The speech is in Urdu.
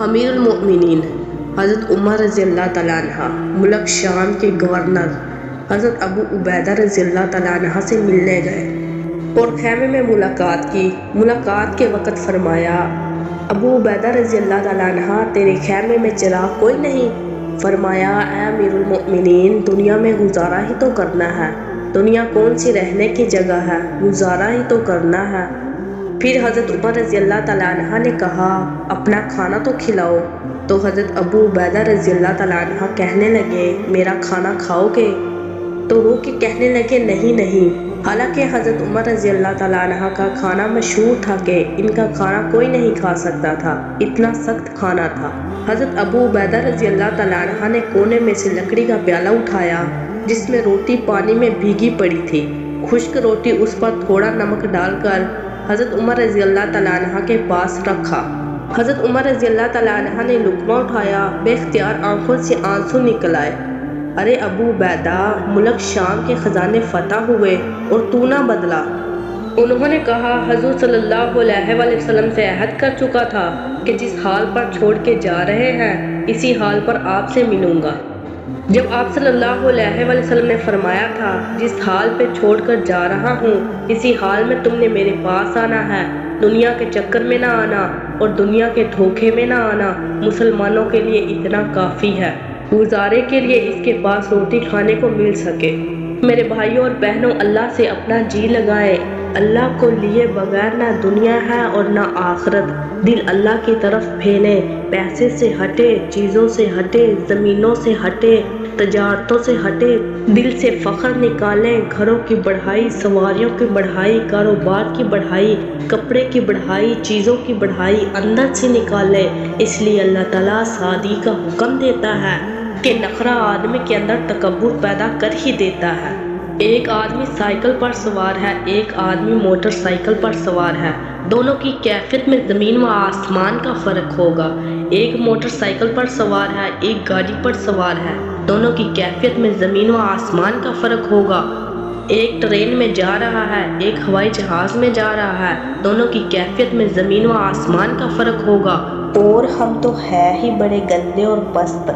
امیر المؤمنین حضرت عمر رضی اللہ تعالیٰ عنہ ملک شام کے گورنر حضرت ابو عبیدہ رضی اللہ تعالیٰ عنہ سے ملنے گئے اور خیمے میں ملاقات کی۔ ملاقات کے وقت فرمایا، ابو عبیدہ رضی اللہ تعالیٰ عنہ تیرے خیمے میں چراغ کوئی نہیں؟ فرمایا، اے امیر المؤمنین، دنیا میں گزارا ہی تو کرنا ہے، دنیا کون سی رہنے کی جگہ ہے، گزارا ہی تو کرنا ہے۔ پھر حضرت عمر رضی اللہ تعالیٰ عنہ نے کہا، اپنا کھانا تو کھلاؤ۔ تو حضرت ابو عبیدہ رضی اللہ تعالیٰ عنہ کہنے لگے، میرا کھانا کھاؤ گے؟ تو رو کے کہنے لگے، نہیں۔ حالانکہ حضرت عمر رضی اللہ تعالیٰ عنہ کا کھانا مشہور تھا کہ ان کا کھانا کوئی نہیں کھا سکتا تھا، اتنا سخت کھانا تھا۔ حضرت ابو عبیدہ رضی اللہ تعالیٰ عنہ نے کونے میں سے لکڑی کا پیالہ اٹھایا جس میں روٹی پانی میں بھیگی پڑی تھی، خشک روٹی، اس پر تھوڑا نمک ڈال کر حضرت عمر رضی اللہ تعالیٰ عنہ کے پاس رکھا۔ حضرت عمر رضی اللہ تعالیٰ عنہ نے لقمہ اٹھایا، بے اختیار آنکھوں سے آنسو نکل آئے۔ ارے ابو عبیدہ، ملک شام کے خزانے فتح ہوئے اور تو نہ بدلا۔ انہوں نے کہا، حضور صلی اللہ علیہ وآلہ وسلم سے عہد کر چکا تھا کہ جس حال پر چھوڑ کے جا رہے ہیں اسی حال پر آپ سے ملوں گا۔ جب آپ صلی اللہ علیہ وآلہ وسلم نے فرمایا تھا، جس حال پہ چھوڑ کر جا رہا ہوں اسی حال میں تم نے میرے پاس آنا ہے، دنیا کے چکر میں نہ آنا اور دنیا کے دھوکے میں نہ آنا، مسلمانوں کے لیے اتنا کافی ہے، گزارے کے لیے اس کے پاس روٹی کھانے کو مل سکے۔ میرے بھائیوں اور بہنوں، اللہ سے اپنا جی لگائیں، اللہ کو لیے بغیر نہ دنیا ہے اور نہ آخرت۔ دل اللہ کی طرف پھیریں، پیسے سے ہٹے، چیزوں سے ہٹے، زمینوں سے ہٹے، تجارتوں سے ہٹے، دل سے فخر نکالیں، گھروں کی بڑھائی، سواریوں کی بڑھائی، کاروبار کی بڑھائی، کپڑے کی بڑھائی، چیزوں کی بڑھائی اندر سے نکالیں۔ اس لیے اللہ تعالیٰ سادگی کا حکم دیتا ہے کہ نخرہ آدمی کے اندر تکبر پیدا کر ہی دیتا ہے۔ ایک آدمی سائیکل پر سوار ہے، ایک آدمی موٹر سائیکل پر سوار ہے، دونوں کی کیفیت میں زمین و آسمان کا فرق ہوگا۔ ایک موٹر سائیکل پر سوار ہے، ایک گاڑی پر سوار ہے، دونوں کی کیفیت میں زمین و آسمان کا فرق ہوگا۔ ایک ٹرین میں جا رہا ہے، ایک ہوائی جہاز میں جا رہا ہے، دونوں کی کیفیت میں زمین و آسمان کا فرق ہوگا۔ اور ہم تو ہے ہی بڑے گندے اور پست۔